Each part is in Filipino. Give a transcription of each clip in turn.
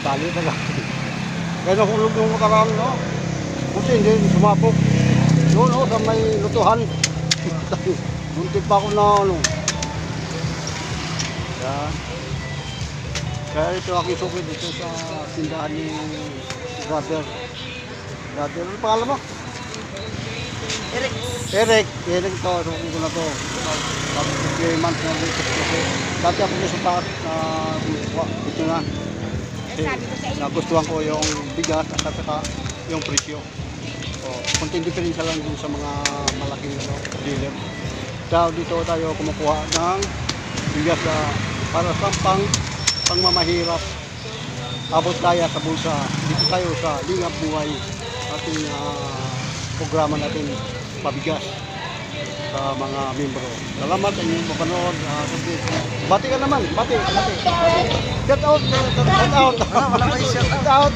tali na lang. Kaya nahulog yung makaraan, no? Buti hindi sumapok. Doon, no, sa may lutuhan. Bunti pa ako na, ano. Yan. Kaya ito aking suki dito sa tindahan ni brother. Brother, ano pangalan mo? Eric. Eric to, suki ko na to. Tapos 3 months na dito. Dati ako dito sa taas na dito na. Sabi ko sa inyo. Nagustuhan ko yung bigas at saka yung presyo. So, konting diferensya lang din sa mga malaking dealer. Kaya dito tayo kumukuha ng bigas para sa pangmamahirap. Abot kaya sa bulsa. Dito tayo sa Lingap Buhay. Ating programa natin pabigas sa mga membro. Salamat sa inyong mapanood. Bati ka naman. Bati. Shout out. Wala kayo shout Shout out.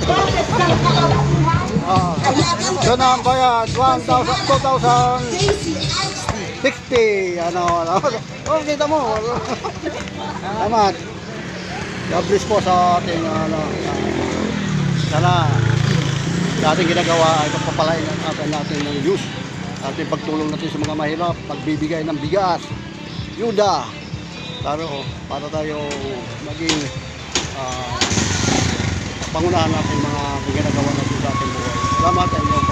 So na ang bayad 2,060. Ano. Oh, kita mo. Salamat. God bless po sa ating sana sa ating ginagawa ay pagpapalain natin ng Diyos. Ating pagtulong natin sa mga mahirap, pagbibigay ng bigas, yuda, para tayo maging pangunahan natin mga ginagawa natin sa ating buhay. Salamat sa inyo.